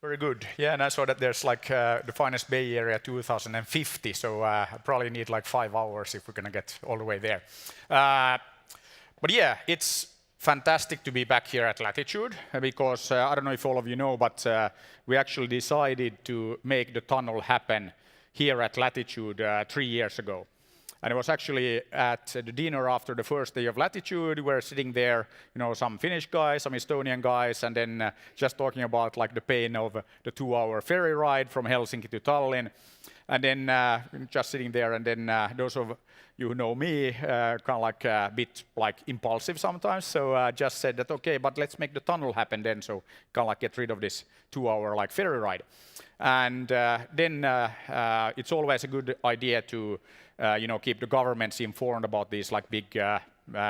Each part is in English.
Very good. Yeah, and I saw that there's like the FinEstBay Area 2050, so I probably need like 5 hours if we're going to get all the way there. But yeah, it's fantastic to be back here at Latitude because I don't know if all of you know, but we actually decided to make the tunnel happen here at Latitude 3 years ago. And it was actually at the dinner after the first day of Latitude. We were sitting there, you know, some Finnish guys, some Estonian guys, and then just talking about like the pain of the 2-hour ferry ride from Helsinki to Tallinn. And then just sitting there, and then those of you who know me, kind of like a bit like impulsive sometimes. So just said that, okay, but let's make the tunnel happen then. So kind of like get rid of this 2-hour like ferry ride. And then it's always a good idea to you know, keep the governments informed about these like big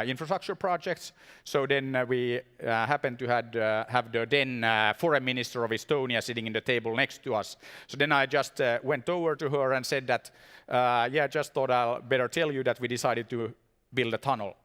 infrastructure projects. So then we happened to have the then foreign minister of Estonia sitting in the table next to us. So then I just went over to her and said that, yeah, just thought I'll better tell you that we decided to build a tunnel.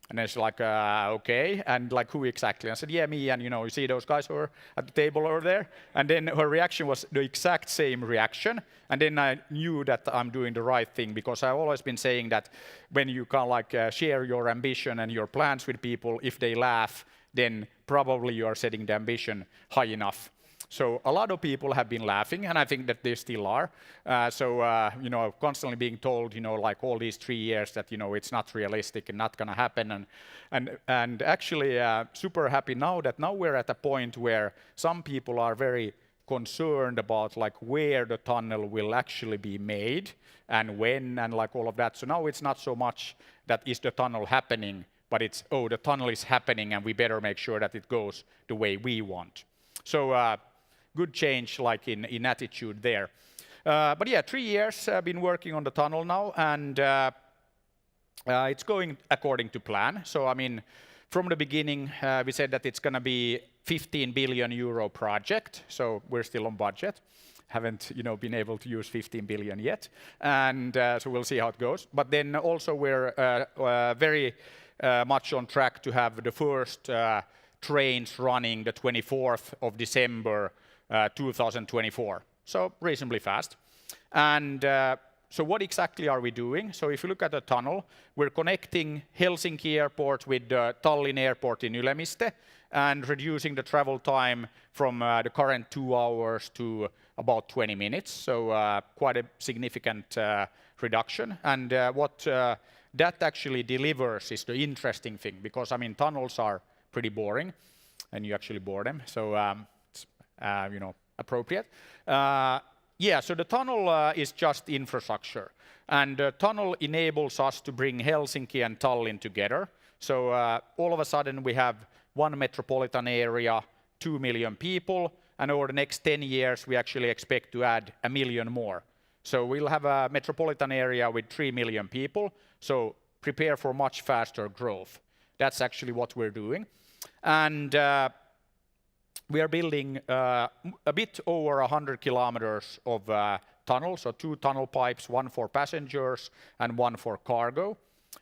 And then she's like, okay, and like, who exactly? I said, yeah, me, and you know, you see those guys who are at the table over there? And then her reaction was the exact same reaction. And then I knew that I'm doing the right thing, because I've always been saying that when you kind of like share your ambition and your plans with people, if they laugh, then probably you are setting the ambition high enough. So a lot of people have been laughing, and I think that they still are. You know, constantly being told, you know, like all these 3 years that, you know, it's not realistic and not going to happen. And actually super happy now that now we're at a point where some people are very concerned about like where the tunnel will actually be made and when and like all of that. So now it's not so much that is the tunnel happening, but it's, oh, the tunnel is happening and we better make sure that it goes the way we want. So good change like in attitude there. But yeah, 3 years I've been working on the tunnel now, and it's going according to plan. So I mean, from the beginning we said that it's going to be 15 billion euro project, so we're still on budget. Haven't, you know, been able to use 15 billion yet, and so we'll see how it goes. But then also we're very much on track to have the first trains running the 24th of December 2024, so reasonably fast. And so what exactly are we doing? So if you look at the tunnel, we're connecting Helsinki Airport with the Tallinn Airport in Ülemiste and reducing the travel time from the current 2 hours to about 20 minutes. So quite a significant reduction. And what that actually delivers is the interesting thing, because I mean, tunnels are pretty boring, and you actually bore them. So you know, appropriate. Yeah, so the tunnel is just infrastructure, and the tunnel enables us to bring Helsinki and Tallinn together. So all of a sudden we have one metropolitan area, 2 million people, and over the next 10 years we actually expect to add 1 million more. So we'll have a metropolitan area with 3 million people, so prepare for much faster growth. That's actually what we're doing. And we are building a bit over 100 kilometers of tunnel, so 2 tunnel pipes, one for passengers and one for cargo,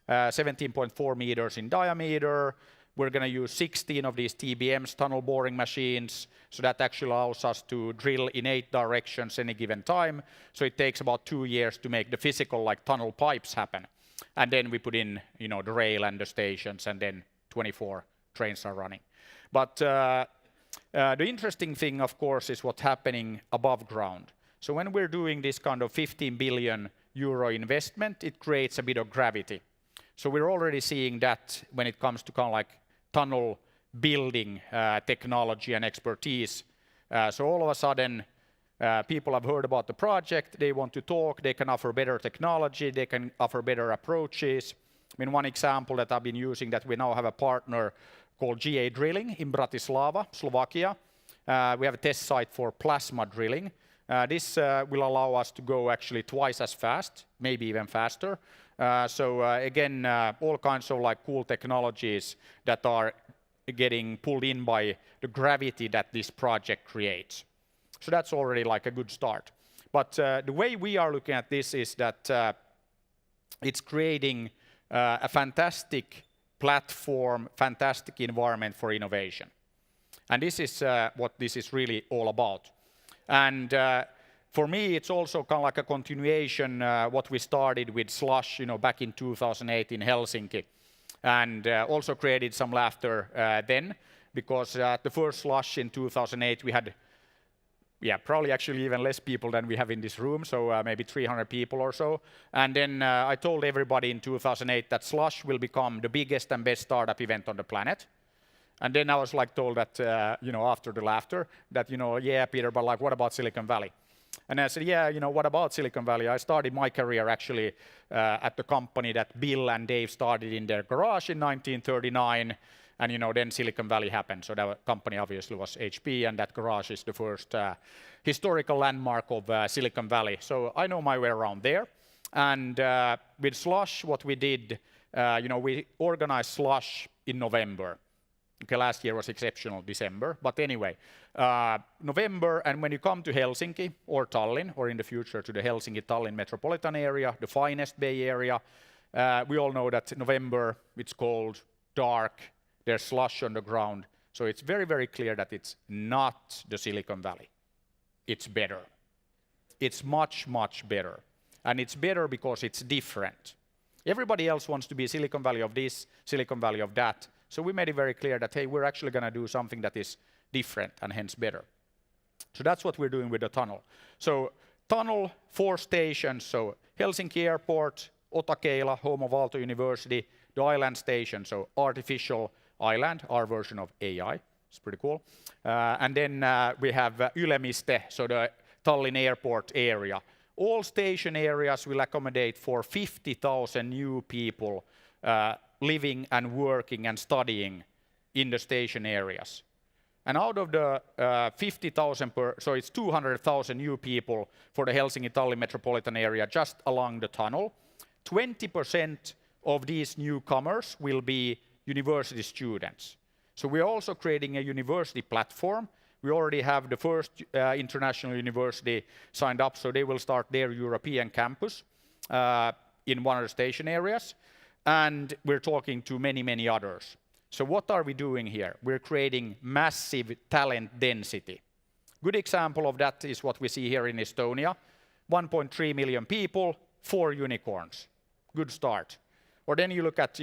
17.4 meters in diameter. We're going to use 16 of these TBMs, tunnel boring machines, so that actually allows us to drill in 8 directions any given time. So it takes about 2 years to make the physical like tunnel pipes happen. And then we put in, you know, the rail and the stations, and then 24 trains are running. But the interesting thing, of course, is what's happening above ground. So when we're doing this kind of 15 billion euro investment, it creates a bit of gravity. So we're already seeing that when it comes to kind of like tunnel building technology and expertise. So all of a sudden, people have heard about the project, they want to talk, they can offer better technology, they can offer better approaches. I mean, one example that I've been using, that we now have a partner called GA Drilling in Bratislava, Slovakia. We have a test site for plasma drilling. This will allow us to go actually twice as fast, maybe even faster. So again, all kinds of like cool technologies that are getting pulled in by the gravity that this project creates. So that's already like a good start. But the way we are looking at this is that it's creating a fantastic platform, fantastic environment for innovation. And this is what this is really all about. And for me, it's also kind of like a continuation what we started with Slush, back in 2008 in Helsinki, and also created some laughter then, because the first Slush in 2008 we had, probably actually even less people than we have in this room, so maybe 300 people or so. And then I told everybody in 2008 that Slush will become the biggest and best startup event on the planet. And then I was like told that, after the laughter, that, yeah, Peter, but like, what about Silicon Valley? And I said, yeah, what about Silicon Valley? I started my career actually at the company that Bill and Dave started in their garage in 1939. And, then Silicon Valley happened. So that company obviously was HP, and that garage is the first historical landmark of Silicon Valley. So I know my way around there. And with Slush, what we did, we organized Slush in November. Okay, last year was exceptional, December. But anyway, November, and when you come to Helsinki or Tallinn, or in the future to the Helsinki-Tallinn metropolitan area, the FinEstBay Area, we all know that November, it's cold, dark, there's slush on the ground. So it's very, very clear that it's not the Silicon Valley. It's better. It's much, much better. And it's better because it's different. Everybody else wants to be Silicon Valley of this, Silicon Valley of that. So we made it very clear that, hey, we're actually going to do something that is different and hence better. So that's what we're doing with the tunnel. So tunnel, 4 stations. So Helsinki Airport, Otakeila, home of Aalto University, the island station, so artificial island, our version of AI. It's pretty cool. And then we have Ülemiste, so the Tallinn Airport area. All station areas will accommodate for 50,000 new people living and working and studying in the station areas. And out of the 50,000 so it's 200,000 new people for the Helsinki-Tallinn metropolitan area just along the tunnel. 20% of these newcomers will be university students. So we're also creating a university platform. We already have the first international university signed up, so they will start their European campus in one of the station areas. And we're talking to many, many others. So what are we doing here? We're creating massive talent density. Good example of that is what we see here in Estonia. 1.3 million people, 4 unicorns. Good start. Or then you look at,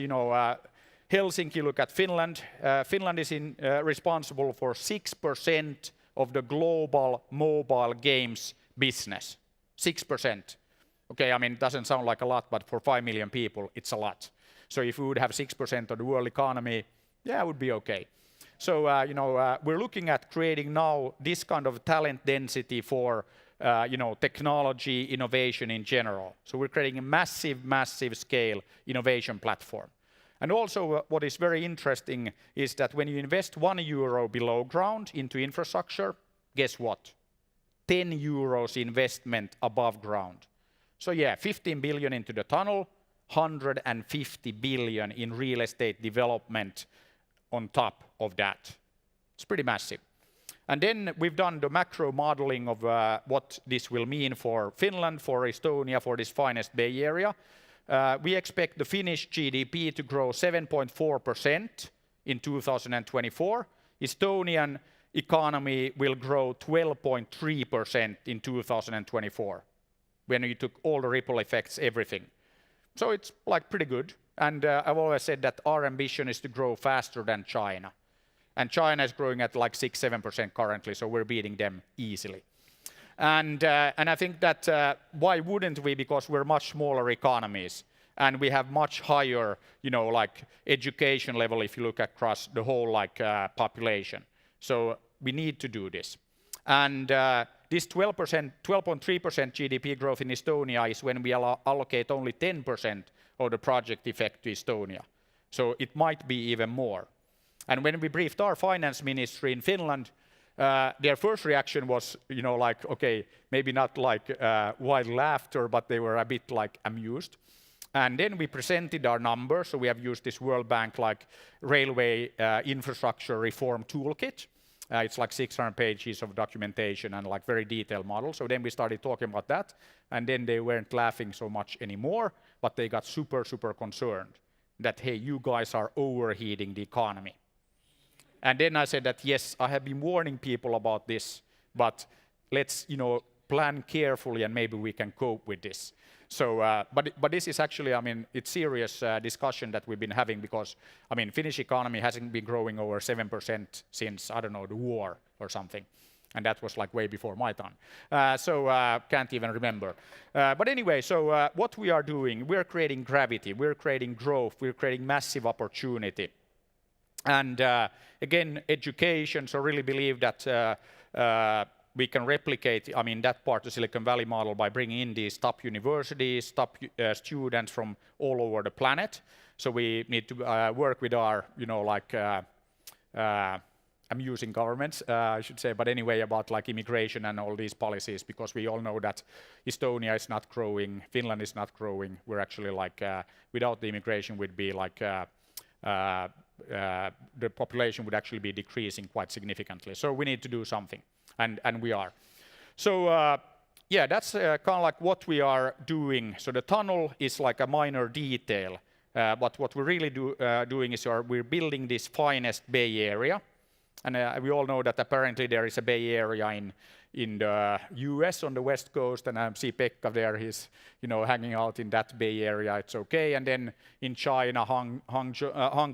Helsinki, look at Finland. Finland is responsible for 6% of the global mobile games business. 6%. Okay, I mean, it doesn't sound like a lot, but for 5 million people, it's a lot. So if we would have 6% of the world economy, yeah, it would be okay. So, we're looking at creating now this kind of talent density for, technology, innovation in general. So we're creating a massive, massive scale innovation platform. And also what is very interesting is that when you invest €1 below ground into infrastructure, guess what? 10 euros investment above ground. So yeah, 15 billion into the tunnel, 150 billion in real estate development on top of that. It's pretty massive. And then we've done the macro modeling of what this will mean for Finland, for Estonia, for this FinEstBay Area. We expect the Finnish GDP to grow 7.4% in 2024. Estonian economy will grow 12.3% in 2024, when you took all the ripple effects, everything. So it's like pretty good. And I've always said that our ambition is to grow faster than China. And China is growing at like 6-7% currently, so we're beating them easily. And I think that why wouldn't we? Because we're much smaller economies, and we have much higher, education level if you look across the whole population. So we need to do this. And this 12.3% GDP growth in Estonia is when we allocate only 10% of the project effect to Estonia. So it might be even more. And when we briefed our finance ministry in Finland, their first reaction was, okay, maybe not wild laughter, but they were a bit amused. And then we presented our numbers. So we have used this World Bank railway infrastructure reform toolkit. It's 600 pages of documentation and very detailed model. So then we started talking about that. And then they weren't laughing so much anymore, but they got super, super concerned that, hey, you guys are overheating the economy. And then I said that, yes, I have been warning people about this, but let's plan carefully and maybe we can cope with this. So, but this is actually, I mean, it's serious discussion that we've been having because, I mean, Finnish economy hasn't been growing over 7% since, I don't know, the war or something. And that was like way before my time. So can't even remember. But anyway, so what we are doing, we're creating gravity, we're creating growth, we're creating massive opportunity. And again, education, so really believe that we can replicate, I mean, that part of the Silicon Valley model by bringing in these top universities, top students from all over the planet. So we need to work with our, I'm using governments, I should say, but anyway, about like immigration and all these policies, because we all know that Estonia is not growing, Finland is not growing. We're actually like, without the immigration, would be like, the population would actually be decreasing quite significantly. So we need to do something, and we are. So yeah, that's kind of like what we are doing. So the tunnel is like a minor detail, but what we're really doing is we're building this finest Bay Area. And we all know that apparently there is a Bay Area in the US on the West Coast, and I see Pekka there, he's hanging out in that Bay Area, it's okay. And then in China, Hong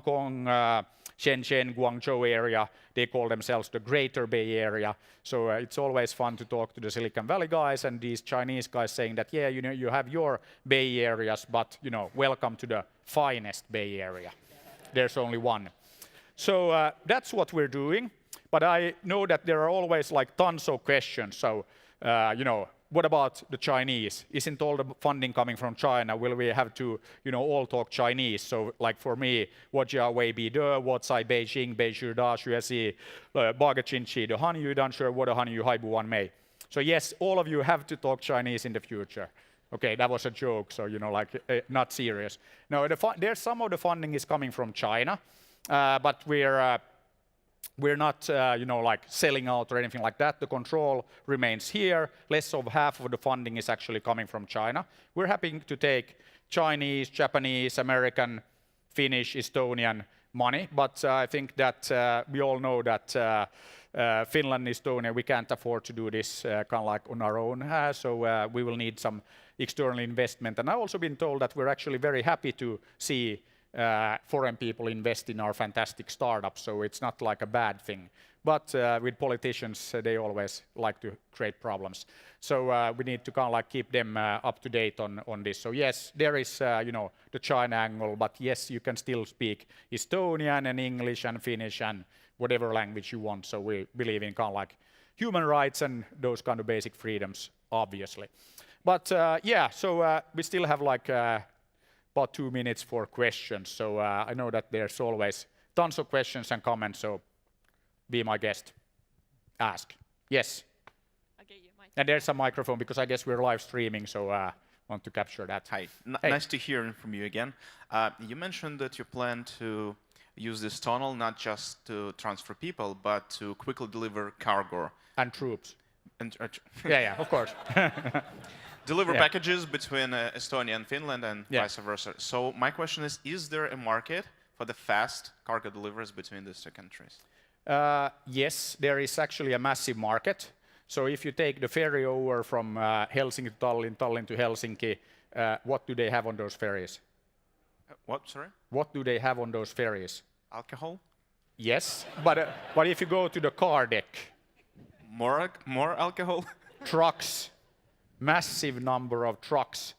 Kong, Shenzhen, Guangzhou area, they call themselves the Greater Bay Area. So it's always fun to talk to the Silicon Valley guys and these Chinese guys saying that, yeah, you have your Bay Areas, but welcome to the finest Bay Area. There's only one. So that's what we're doing, but I know that there are always like tons of questions. So, what about the Chinese? Isn't all the funding coming from China? Will we have to, all talk Chinese? So, like for me, what jia wei bi de, what sai Beijing, Beijing da, xue si, baga chin chi, de han yu dan sure, what a han yu hai bu wan mei. So yes, all of you have to talk Chinese in the future. Okay, that was a joke, so, not serious. No, there's some of the funding is coming from China. But we're not, like selling out or anything like that. The control remains here. Less of half of the funding is actually coming from China. We're happy to take Chinese, Japanese, American, Finnish, Estonian money, but I think that we all know that Finland, Estonia, we can't afford to do this kind of like on our own. So we will need some external investment. And I've also been told that we're actually very happy to see foreign people invest in our fantastic startups, so it's not like a bad thing. But with politicians, they always like to create problems. So we need to kind of like keep them up to date on this. So yes, there is the China angle, but yes, you can still speak Estonian and English and Finnish and whatever language you want. So we believe in kind of like human rights and those kind of basic freedoms, obviously. But yeah, so we still have like about 2 minutes for questions. So I know that there's always tons of questions and comments, so be my guest. Ask. Yes? Okay, and there's a microphone, because I guess we're live streaming, so want to capture that. Hi. Hey. Nice to hear from you again. You mentioned that you plan to use this tunnel not just to transfer people, but to quickly deliver cargo. And troops. And, yeah, of course. Deliver packages between Estonia and Finland and vice versa. So my question is there a market for the fast cargo deliveries between these two countries? Yes, there is actually a massive market. So if you take the ferry over from Helsinki to Tallinn, Tallinn to Helsinki, what do they have on those ferries? What, sorry? What do they have on those ferries? Alcohol? Yes, but if you go to the car deck... More alcohol? Trucks. Massive number of trucks,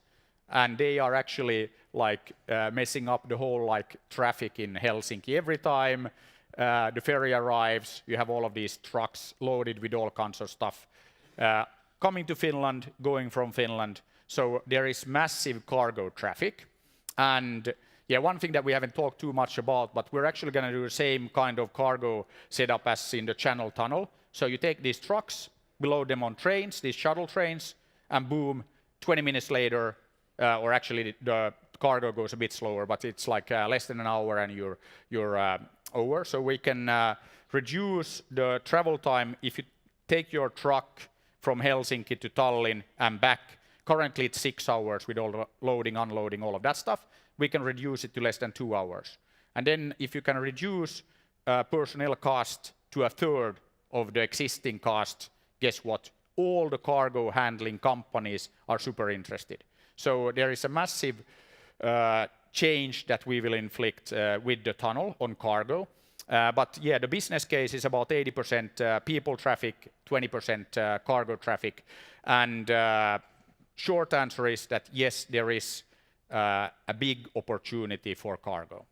and they are actually like messing up the whole like traffic in Helsinki. Every time the ferry arrives, you have all of these trucks loaded with all kinds of stuff coming to Finland, going from Finland. So there is massive cargo traffic. And yeah, one thing that we haven't talked too much about, but we're actually going to do the same kind of cargo setup as in the Channel Tunnel. So you take these trucks, we load them on trains, these shuttle trains, and boom, 20 minutes later, or actually the cargo goes a bit slower, but it's like less than an hour and you're over. So we can reduce the travel time if you take your truck from Helsinki to Tallinn and back. Currently it's 6 hours with all the loading, unloading, all of that stuff. We can reduce it to less than 2 hours. And then if you can reduce personnel cost to a third of the existing cost, guess what? all the cargo handling companies are super interested. So there is a massive change that we will inflict with the tunnel on cargo. But yeah, the business case is about 80% people traffic, 20% cargo traffic. And short answer is that yes, there is a big opportunity for cargo.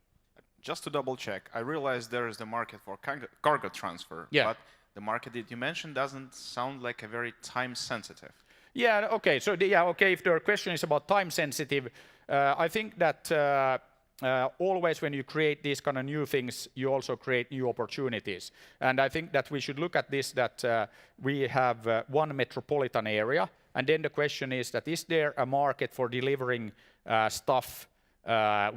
Just to double check, I realize there is the market for cargo transfer, but the market that you mentioned doesn't sound like a very time sensitive. Yeah, okay, so if the question is about time sensitive, I think that always when you create these kind of new things, you also create new opportunities. And I think that we should look at this, that we have one metropolitan area, and then the question is that is there a market for delivering stuff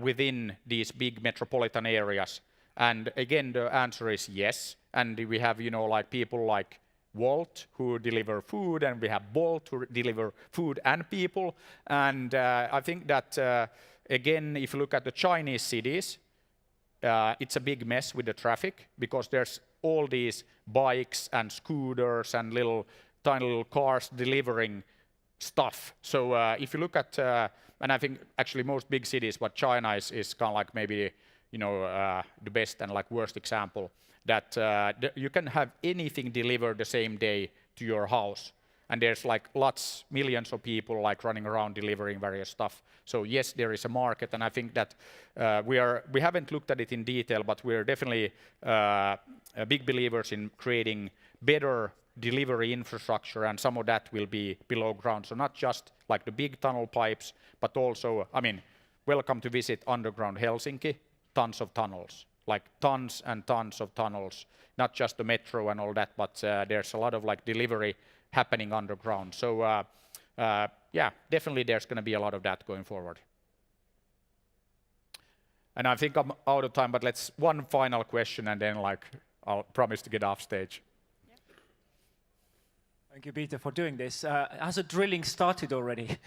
within these big metropolitan areas? And again, the answer is yes. And we have, you know, like people like Wolt who deliver food, and we have Bolt who deliver food and people. And I think that, again, if you look at the Chinese cities, it's a big mess with the traffic because there's all these bikes and scooters and tiny little cars delivering stuff. So if you look at, and I think actually most big cities, but China is kind of like maybe, you know, the best and like worst example, that you can have anything delivered the same day to your house. And there's like millions of people like running around delivering various stuff. So yes, there is a market, and I think that we haven't looked at it in detail, but we're definitely big believers in creating better delivery infrastructure, and some of that will be below ground. So not just like the big tunnel pipes, but also, I mean, welcome to visit underground Helsinki, tons of tunnels, like tons and tons of tunnels, not just the metro and all that, but there's a lot of like delivery happening underground. So yeah, definitely there's going to be a lot of that going forward. And I think I'm out of time, but let's one final question, and then like I'll promise to get off stage. Yep. Thank you, Peter, for doing this. Has the drilling started already?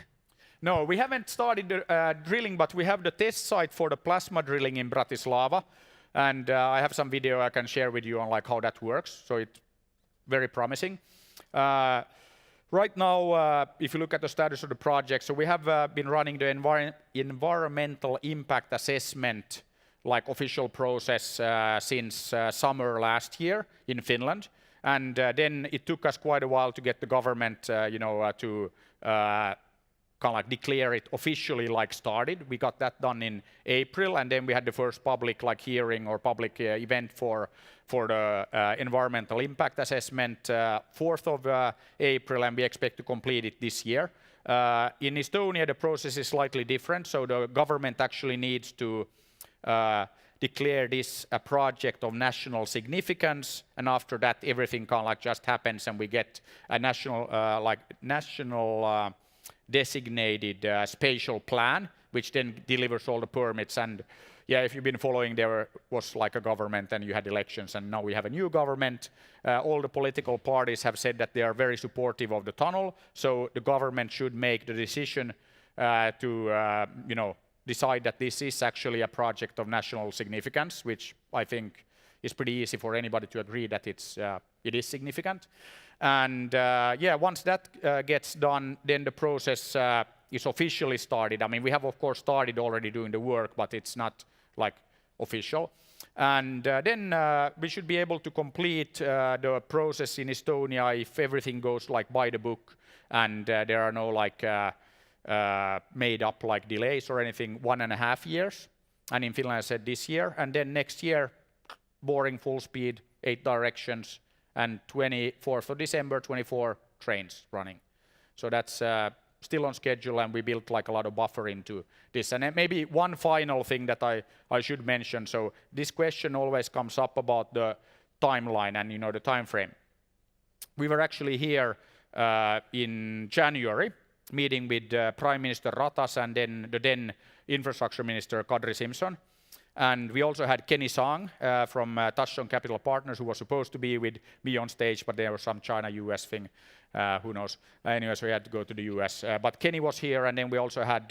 No, we haven't started the drilling, but we have the test site for the plasma drilling in Bratislava. And I have some video I can share with you on like how that works. So it's very promising. Right now, if you look at the status of the project, so we have been running the environmental impact assessment, like official process since summer last year in Finland. And then it took us quite a while to get the government, you know, to kind of like declare it officially like started. We got that done in April, and then we had the first public like hearing or public event for the environmental impact assessment 4th of April, and we expect to complete it this year. In Estonia, the process is slightly different, so the government actually needs to declare this a project of national significance, and after that everything kind of like just happens, and we get a national designated spatial plan, which then delivers all the permits. And yeah, if you've been following, there was like a government and you had elections, and now we have a new government. All the political parties have said that they are very supportive of the tunnel, so the government should make the decision to you know, decide that this is actually a project of national significance, which I think is pretty easy for anybody to agree that it is significant. And yeah, once that gets done, then the process is officially started. I mean, we have of course started already doing the work, but it's not like official. And then we should be able to complete the process in Estonia if everything goes like by the book, and there are no like made up like delays or anything, 1.5 years. And in Finland I said this year, and then next year, boring full speed, 8 directions, and 24th of December, 24 trains running. So that's still on schedule, and we built like a lot of buffer into this. And then maybe one final thing that I should mention. So this question always comes up about the timeline and, you know, the time frame. We were actually here in January meeting with Prime Minister Ratas and then the then Infrastructure Minister Kadri Simpson. And we also had Kenny Sang from Touchstone Capital Partners, who was supposed to be with me on stage, but there was some China-US thing, who knows. Anyway, so we had to go to the US. But Kenny was here, and then we also had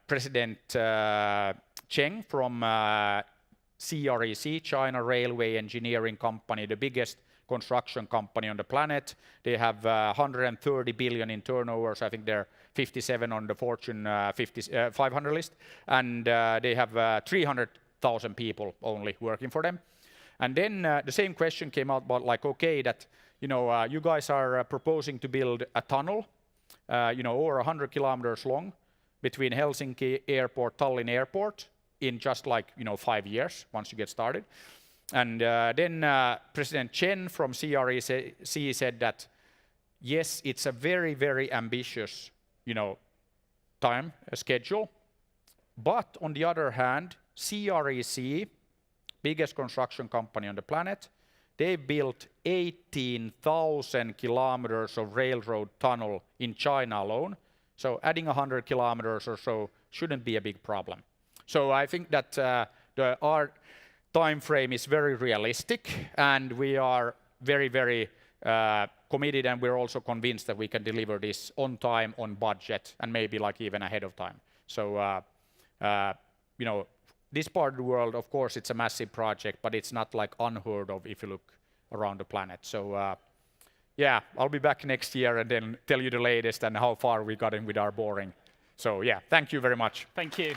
President Cheng from CREC, China Railway Engineering Company, the biggest construction company on the planet. They have 130 billion in turnover, so I think they're 57 on the Fortune 500 list. And they have 300,000 people only working for them. And then the same question came out about like, okay, that, you guys are proposing to build a tunnel, over 100 kilometers long between Helsinki Airport, Tallinn Airport in just like, 5 years once you get started. And then President Chen from CREC said that, yes, it's a very, very ambitious, time schedule. But on the other hand, CREC, biggest construction company on the planet, they built 18,000 kilometers of railroad tunnel in China alone. So adding 100 kilometers or so shouldn't be a big problem. So I think that our time frame is very realistic, and we are very, very committed, and we're also convinced that we can deliver this on time, on budget, and maybe like even ahead of time. So, this part of the world, of course, it's a massive project, but it's not like unheard of if you look around the planet. So, yeah, I'll be back next year and then tell you the latest and how far we got in with our boring. So, yeah, thank you very much. Thank you.